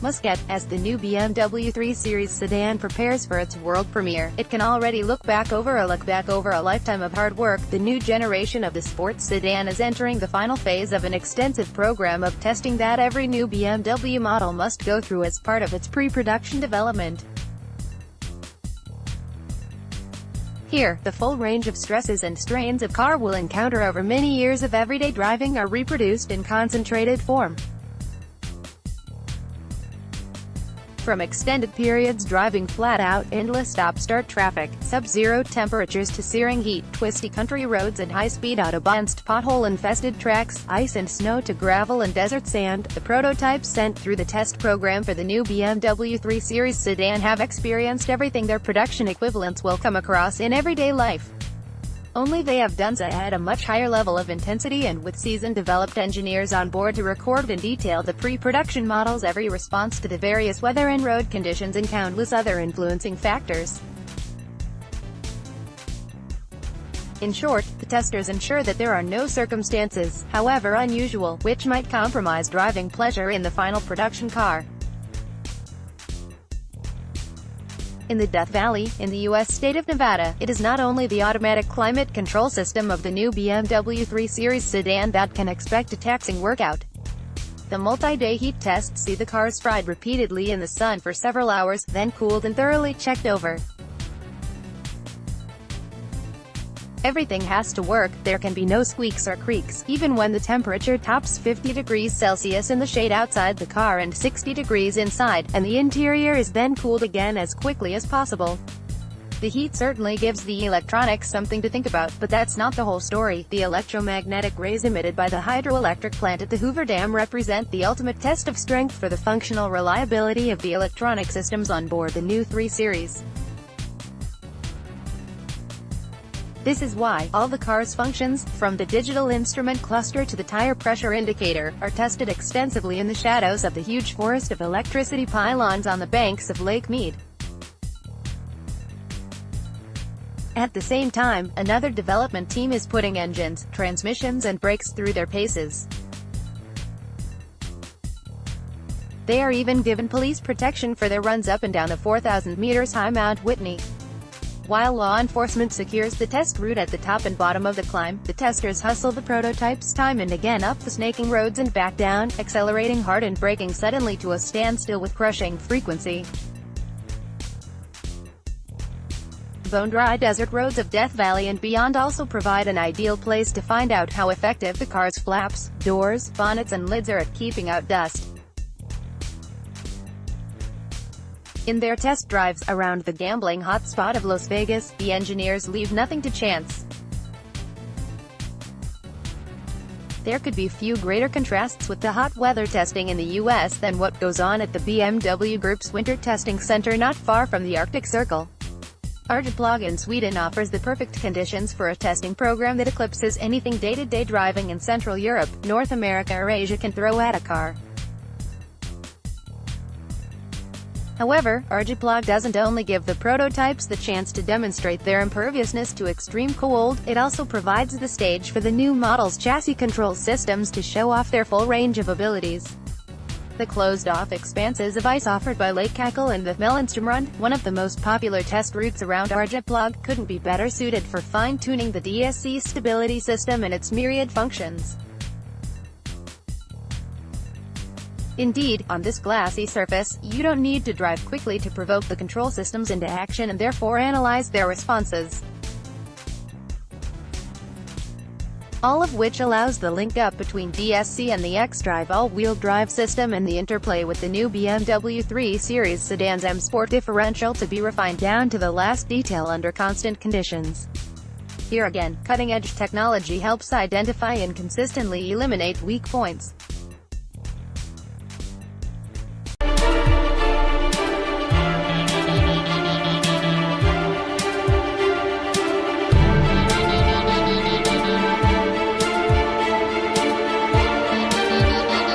Muscat, as the new BMW 3 Series sedan prepares for its world premiere, it can already look back over a lifetime of hard work. The new generation of the sports sedan is entering the final phase of an extensive program of testing that every new BMW model must go through as part of its pre-production development. Here, the full range of stresses and strains a car will encounter over many years of everyday driving are reproduced in concentrated form. From extended periods driving flat-out, endless stop-start traffic, sub-zero temperatures to searing heat, twisty country roads and high-speed autobahns to pothole-infested tracks, ice and snow to gravel and desert sand, the prototypes sent through the test program for the new BMW 3 Series sedan have experienced everything their production equivalents will come across in everyday life. Only they have done so at a much higher level of intensity and with seasoned developed engineers on board to record and detail the pre-production model's every response to the various weather and road conditions and countless other influencing factors. In short, the testers ensure that there are no circumstances, however unusual, which might compromise driving pleasure in the final production car. In the Death Valley, in the U.S. state of Nevada, it is not only the automatic climate control system of the new BMW 3 Series sedan that can expect a taxing workout. The multi-day heat tests see the cars fried repeatedly in the sun for several hours, then cooled and thoroughly checked over. Everything has to work, there can be no squeaks or creaks, even when the temperature tops 50 degrees Celsius in the shade outside the car and 60 degrees inside, and the interior is then cooled again as quickly as possible. The heat certainly gives the electronics something to think about, but that's not the whole story. The electromagnetic rays emitted by the hydroelectric plant at the Hoover Dam represent the ultimate test of strength for the functional reliability of the electronic systems on board the new 3 Series. This is why all the car's functions, from the digital instrument cluster to the tire pressure indicator, are tested extensively in the shadows of the huge forest of electricity pylons on the banks of Lake Mead. At the same time, another development team is putting engines, transmissions and brakes through their paces. They are even given police protection for their runs up and down the 4,000 meters high Mount Whitney. While law enforcement secures the test route at the top and bottom of the climb, the testers hustle the prototypes time and again up the snaking roads and back down, accelerating hard and braking suddenly to a standstill with crushing frequency. Bone-dry desert roads of Death Valley and beyond also provide an ideal place to find out how effective the car's flaps, doors, bonnets and lids are at keeping out dust. In their test drives around the gambling hotspot of Las Vegas, the engineers leave nothing to chance. There could be few greater contrasts with the hot weather testing in the U.S. than what goes on at the BMW Group's winter testing center not far from the Arctic Circle. Arjeplog in Sweden offers the perfect conditions for a testing program that eclipses anything day-to-day driving in Central Europe, North America or Asia can throw at a car. However, Arjeplog doesn't only give the prototypes the chance to demonstrate their imperviousness to extreme cold, it also provides the stage for the new model's chassis control systems to show off their full range of abilities. The closed-off expanses of ice offered by Lake Kakel and the Mellanströmrund, one of the most popular test routes around Arjeplog, couldn't be better suited for fine-tuning the DSC stability system and its myriad functions. Indeed, on this glassy surface, you don't need to drive quickly to provoke the control systems into action and therefore analyze their responses. All of which allows the link-up between DSC and the xDrive all-wheel drive system and the interplay with the new BMW 3 Series sedan's M Sport differential to be refined down to the last detail under constant conditions. Here again, cutting-edge technology helps identify and consistently eliminate weak points.